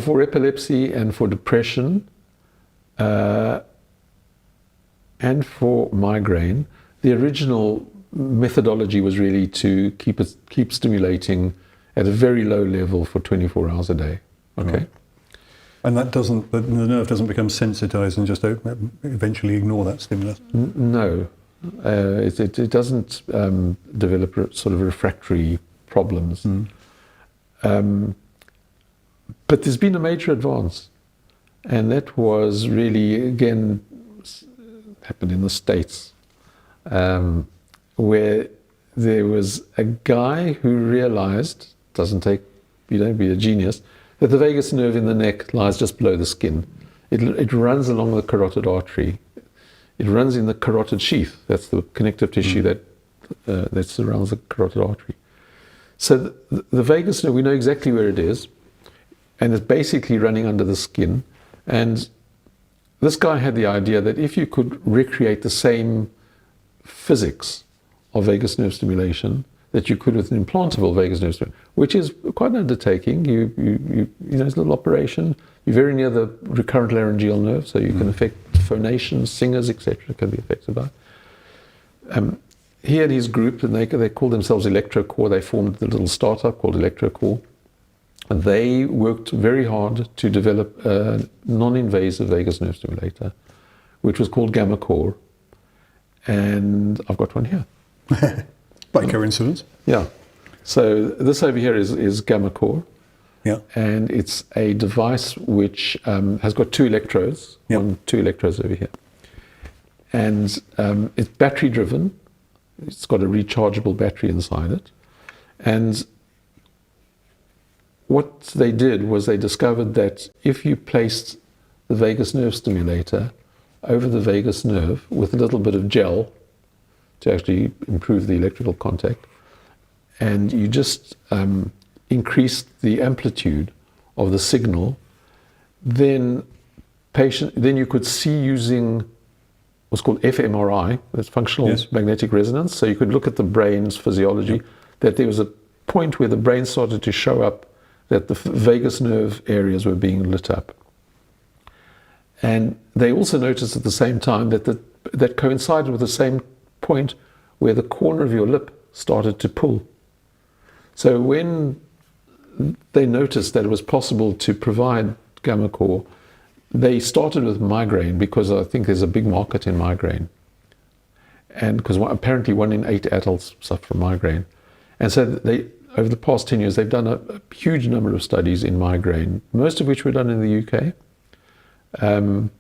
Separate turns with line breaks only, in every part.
for epilepsy and for depression and for migraine, the original methodology was really to keep stimulating at a very low level for 24 hours a day. Okay.
Right. And that doesn't, the nerve doesn't become sensitized and just eventually ignore that stimulus?
No. It doesn't develop sort of refractory problems. But there's been a major advance, and that was really, again, happened in the States, where there was a guy who realized, doesn't take, you don't be a genius, that the vagus nerve in the neck lies just below the skin. It runs along the carotid artery. It runs in the carotid sheath. That's the connective tissue that surrounds the carotid artery. So the vagus nerve, we know exactly where it is, and it's basically running under the skin. And this guy had the idea that if you could recreate the same physics of vagus nerve stimulation that you could with an implantable vagus nerve stimulation, which is quite an undertaking. You know, it's a little operation. You're very near the recurrent laryngeal nerve, so you can affect phonations, singers, etc. can be affected by. He and his group, and they called themselves ElectroCore. They formed the little startup called ElectroCore. And they worked very hard to develop a non-invasive vagus nerve stimulator, which was called gammaCore. And I've got one here.
By coincidence?
Yeah. So this over here is gammaCore.
Yeah.
And it's a device which has got two electrodes, two electrodes over here. And it's battery driven. It's got a rechargeable battery inside it. And what they did was they discovered that if you placed the vagus nerve stimulator over the vagus nerve with a little bit of gel to actually improve the electrical contact, and you just increased the amplitude of the signal, then you could see using what's called fMRI, that's functional magnetic resonance. So you could look at the brain's physiology, that there was a point where the brain started to show up that the vagus nerve areas were being lit up. And they also noticed at the same time that that coincided with the same point where the corner of your lip started to pull. So when they noticed that it was possible to provide gammaCore, they started with migraine, because I think there's a big market in migraine. And because apparently 1 in 8 adults suffer from migraine. And so they, over the past 10 years, they've done a huge number of studies in migraine, most of which were done in the UK. And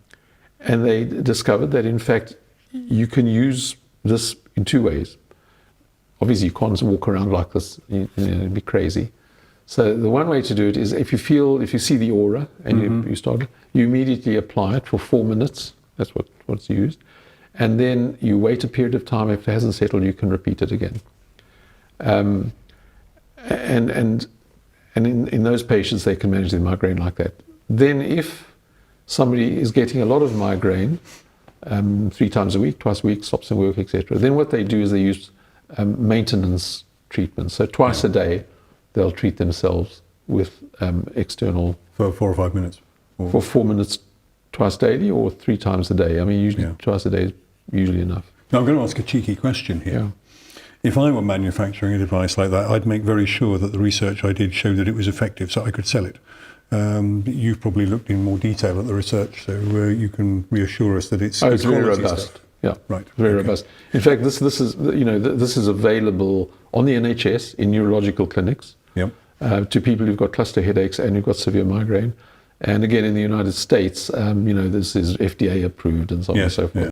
they discovered that, in fact, you can use this in 2 ways. Obviously, you can't walk around like this, it'd be crazy. So the one way to do it is if you see the aura and you immediately apply it for 4 minutes. That's what's used. And then you wait a period of time. If it hasn't settled, you can repeat it again. And in those patients, they can manage the migraine like that. Then if somebody is getting a lot of migraine, 3 times a week, twice a week, stops in work, etc., then what they do is they use maintenance treatment. So twice a day, they'll treat themselves with external...
For 4 or 5 minutes?
For 4 minutes twice daily, or 3 times a day. I mean, usually twice a day is usually enough.
Now, I'm going to ask a cheeky question here.
Yeah.
If I were manufacturing a device like that, I'd make very sure that the research I did showed that it was effective so I could sell it. You've probably looked in more detail at the research, so you can reassure us that it's
very robust.
Stuff.
Yeah,
right.
Very robust. In fact, this is available on the NHS in neurological clinics to people who've got cluster headaches and who've got severe migraine. And again, in the United States, this is FDA approved and so on and so forth.